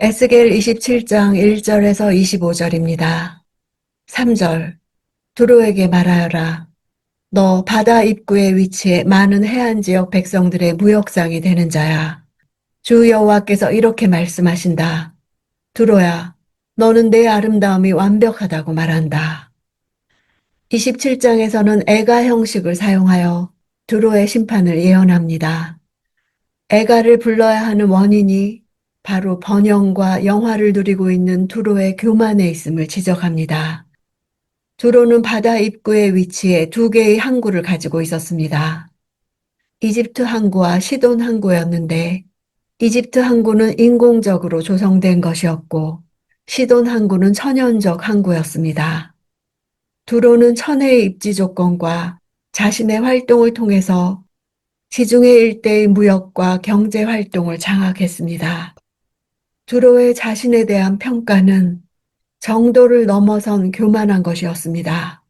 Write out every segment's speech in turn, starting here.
에스겔 27장 1절에서 25절입니다. 3절. 두로에게 말하여라. 너 바다 입구에 위치해 많은 해안 지역 백성들의 무역상이 되는 자야. 주 여호와께서 이렇게 말씀하신다. 두로야, 너는 내 아름다움이 완벽하다고 말한다. 27장에서는 애가 형식을 사용하여 두로의 심판을 예언합니다. 애가를 불러야 하는 원인이 바로 번영과 영화를 누리고 있는 두로의 교만에 있음을 지적합니다. 두로는 바다 입구에 위치해 두 개의 항구를 가지고 있었습니다. 이집트 항구와 시돈 항구였는데 이집트 항구는 인공적으로 조성된 것이었고 시돈 항구는 천연적 항구였습니다. 두로는 천혜의 입지 조건과 자신의 활동을 통해서 지중해 일대의 무역과 경제 활동을 장악했습니다. 두로의 자신에 대한 평가는 정도를 넘어선 교만한 것이었습니다.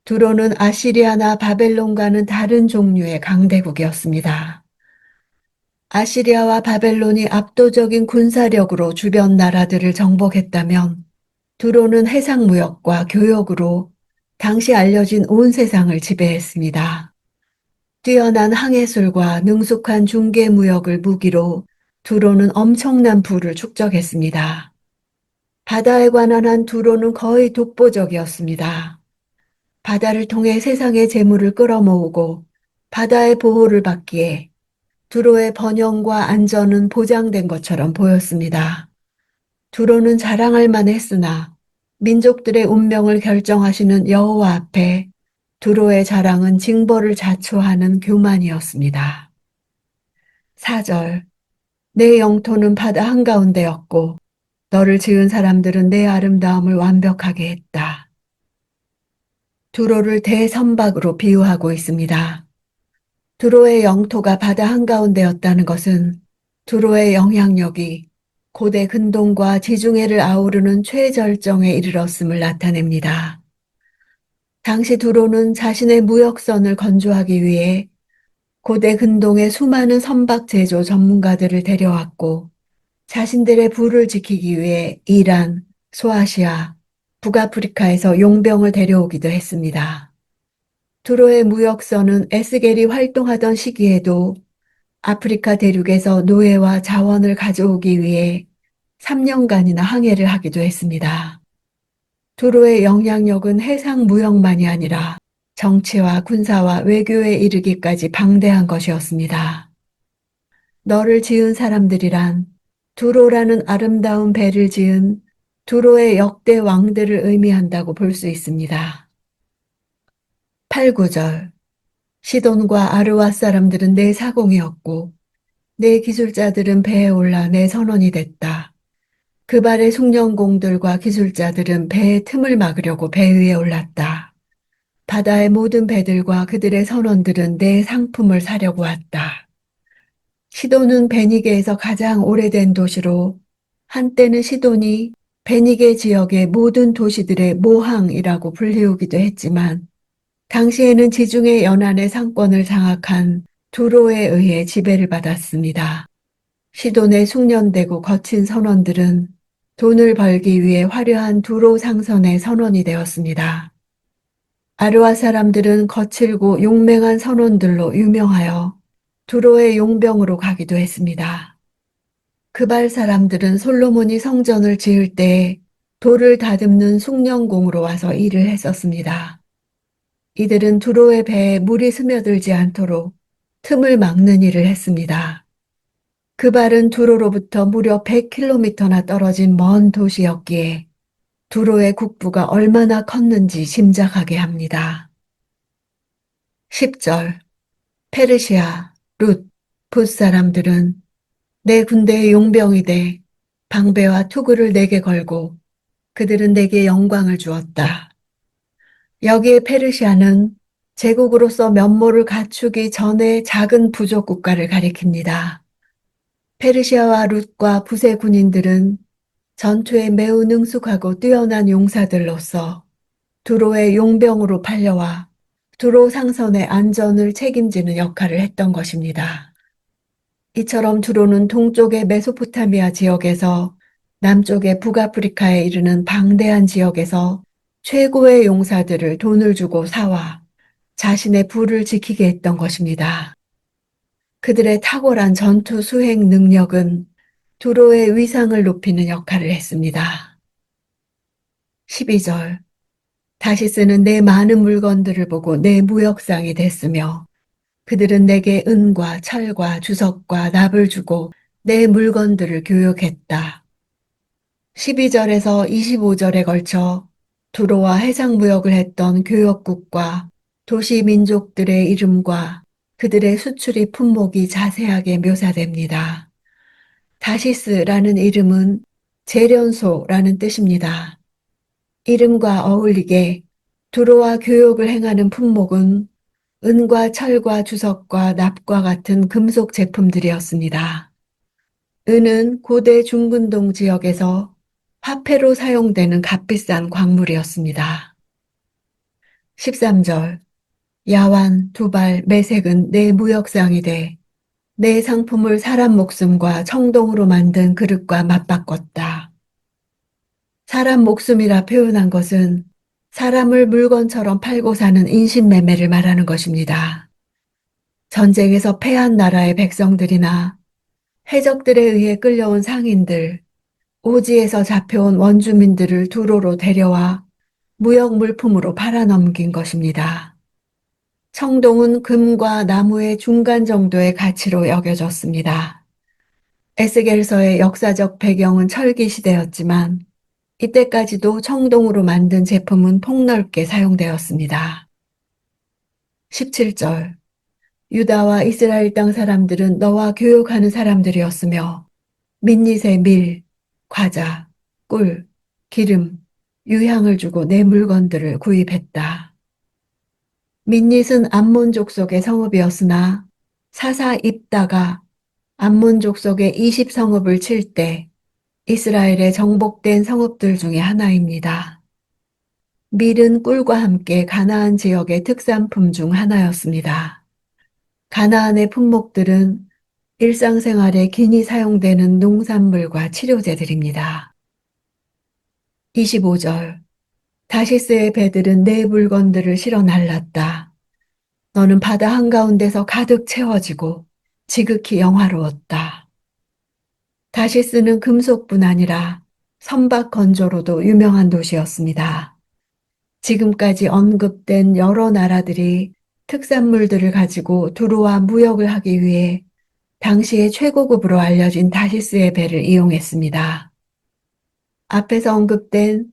두로는 아시리아나 바벨론과는 다른 종류의 강대국이었습니다. 아시리아와 바벨론이 압도적인 군사력으로 주변 나라들을 정복했다면 두로는 해상무역과 교역으로 당시 알려진 온 세상을 지배했습니다. 뛰어난 항해술과 능숙한 중개무역을 무기로 두로는 엄청난 부를 축적했습니다. 바다에 관한 한 두로는 거의 독보적이었습니다. 바다를 통해 세상의 재물을 끌어모으고 바다의 보호를 받기에 두로의 번영과 안전은 보장된 것처럼 보였습니다. 두로는 자랑할 만했으나 민족들의 운명을 결정하시는 여호와 앞에 두로의 자랑은 징벌을 자초하는 교만이었습니다. 4절. 내 영토는 바다 한가운데였고 너를 지은 사람들은 내 아름다움을 완벽하게 했다. 두로를 대선박으로 비유하고 있습니다. 두로의 영토가 바다 한가운데였다는 것은 두로의 영향력이 고대 근동과 지중해를 아우르는 최절정에 이르렀음을 나타냅니다. 당시 두로는 자신의 무역선을 건조하기 위해 고대 근동의 수많은 선박 제조 전문가들을 데려왔고 자신들의 부를 지키기 위해 이란, 소아시아, 북아프리카에서 용병을 데려오기도 했습니다. 두로의 무역선은 에스겔이 활동하던 시기에도 아프리카 대륙에서 노예와 자원을 가져오기 위해 3년간이나 항해를 하기도 했습니다. 두로의 영향력은 해상 무역만이 아니라 정치와 군사와 외교에 이르기까지 방대한 것이었습니다. 너를 지은 사람들이란 두로라는 아름다운 배를 지은 두로의 역대 왕들을 의미한다고 볼 수 있습니다. 8, 9절. 시돈과 아르와 사람들은 내 사공이었고 내 기술자들은 배에 올라 내 선원이 됐다. 그 발의 숭령공들과 기술자들은 배의 틈을 막으려고 배 위에 올랐다. 바다의 모든 배들과 그들의 선원들은 내 상품을 사려고 왔다. 시돈은 베니게에서 가장 오래된 도시로 한때는 시돈이 베니게 지역의 모든 도시들의 모항이라고 불리우기도 했지만 당시에는 지중해 연안의 상권을 장악한 두로에 의해 지배를 받았습니다. 시돈의 숙련되고 거친 선원들은 돈을 벌기 위해 화려한 두로 상선의 선원이 되었습니다. 아르와 사람들은 거칠고 용맹한 선원들로 유명하여 두로의 용병으로 가기도 했습니다. 그발 사람들은 솔로몬이 성전을 지을 때 돌을 다듬는 숭령공으로 와서 일을 했었습니다. 이들은 두로의 배에 물이 스며들지 않도록 틈을 막는 일을 했습니다. 그발은 두로로부터 무려 100km나 떨어진 먼 도시였기에 두로의 국부가 얼마나 컸는지 짐작하게 합니다. 10절. 페르시아, 룻, 붓 사람들은 내 군대의 용병이 돼 방배와 투구를 내게 걸고 그들은 내게 영광을 주었다. 여기에 페르시아는 제국으로서 면모를 갖추기 전에 작은 부족 국가를 가리킵니다. 페르시아와 룻과 붓의 군인들은 전투에 매우 능숙하고 뛰어난 용사들로서 두로의 용병으로 팔려와 두로 상선의 안전을 책임지는 역할을 했던 것입니다. 이처럼 두로는 동쪽의 메소포타미아 지역에서 남쪽의 북아프리카에 이르는 방대한 지역에서 최고의 용사들을 돈을 주고 사와 자신의 부를 지키게 했던 것입니다. 그들의 탁월한 전투 수행 능력은 두로의 위상을 높이는 역할을 했습니다. 12절. 다시스는 내 많은 물건들을 보고 내 무역상이 됐으며 그들은 내게 은과 철과 주석과 납을 주고 내 물건들을 교육했다. 12절에서 25절에 걸쳐 두로와 해상무역을 했던 교역국과 도시 민족들의 이름과 그들의 수출입 품목이 자세하게 묘사됩니다. 다시스라는 이름은 재련소라는 뜻입니다. 이름과 어울리게 두로와 교역을 행하는 품목은 은과 철과 주석과 납과 같은 금속 제품들이었습니다. 은은 고대 중근동 지역에서 화폐로 사용되는 값비싼 광물이었습니다. 13절. 야완, 두발, 메색은 내 무역상이 돼 내 상품을 사람 목숨과 청동으로 만든 그릇과 맞바꿨다. 사람 목숨이라 표현한 것은 사람을 물건처럼 팔고 사는 인신매매를 말하는 것입니다. 전쟁에서 패한 나라의 백성들이나 해적들에 의해 끌려온 상인들, 오지에서 잡혀온 원주민들을 두로로 데려와 무역 물품으로 팔아넘긴 것입니다. 청동은 금과 나무의 중간 정도의 가치로 여겨졌습니다. 에스겔서의 역사적 배경은 철기 시대였지만 이때까지도 청동으로 만든 제품은 폭넓게 사용되었습니다. 17절. 유다와 이스라엘 땅 사람들은 너와 교역하는 사람들이었으며 민닛의 밀, 과자, 꿀, 기름, 유향을 주고 내 물건들을 구입했다. 민닛은 암몬 족속의 성읍이었으나 사사 입다가 암몬 족속의 20성읍을 칠 때 이스라엘의 정복된 성읍들 중에 하나입니다. 밀은 꿀과 함께 가나안 지역의 특산품 중 하나였습니다. 가나안의 품목들은 일상생활에 긴히 사용되는 농산물과 치료제들입니다. 25절. 다시스의 배들은 내 물건들을 실어 날랐다. 너는 바다 한가운데서 가득 채워지고 지극히 영화로웠다. 다시스는 금속뿐 아니라 선박 건조로도 유명한 도시였습니다. 지금까지 언급된 여러 나라들이 특산물들을 가지고 두로와 무역을 하기 위해 당시의 최고급으로 알려진 다시스의 배를 이용했습니다. 앞에서 언급된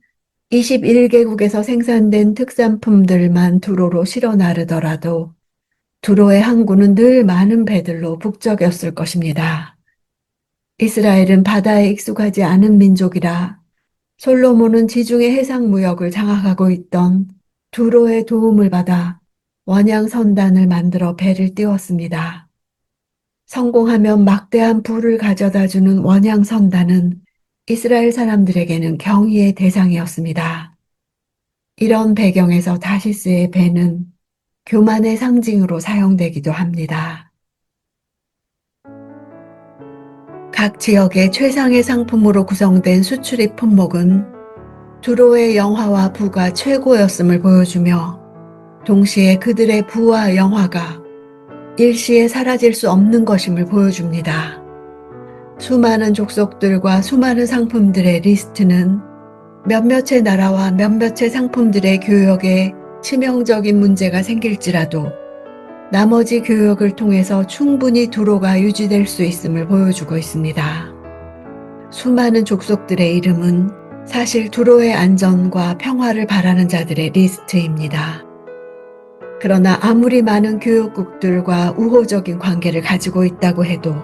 21개국에서 생산된 특산품들만 두로로 실어 나르더라도 두로의 항구는 늘 많은 배들로 북적였을 것입니다. 이스라엘은 바다에 익숙하지 않은 민족이라 솔로몬은 지중해 해상 무역을 장악하고 있던 두로의 도움을 받아 원양 선단을 만들어 배를 띄웠습니다. 성공하면 막대한 부를 가져다 주는 원양 선단은 이스라엘 사람들에게는 경의의 대상이었습니다. 이런 배경에서 다시스의 배는 교만의 상징으로 사용되기도 합니다. 각 지역의 최상의 상품으로 구성된 수출입 품목은 두로의 영화와 부가 최고였음을 보여주며 동시에 그들의 부와 영화가 일시에 사라질 수 없는 것임을 보여줍니다. 수많은 족속들과 수많은 상품들의 리스트는 몇몇의 나라와 몇몇의 상품들의 교역에 치명적인 문제가 생길지라도 나머지 교역을 통해서 충분히 두로가 유지될 수 있음을 보여주고 있습니다. 수많은 족속들의 이름은 사실 두로의 안전과 평화를 바라는 자들의 리스트입니다. 그러나 아무리 많은 교역국들과 우호적인 관계를 가지고 있다고 해도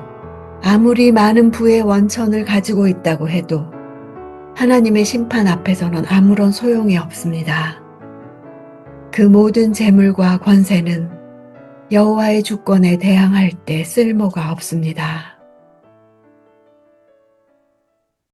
아무리 많은 부의 원천을 가지고 있다고 해도 하나님의 심판 앞에서는 아무런 소용이 없습니다. 그 모든 재물과 권세는 여호와의 주권에 대항할 때 쓸모가 없습니다.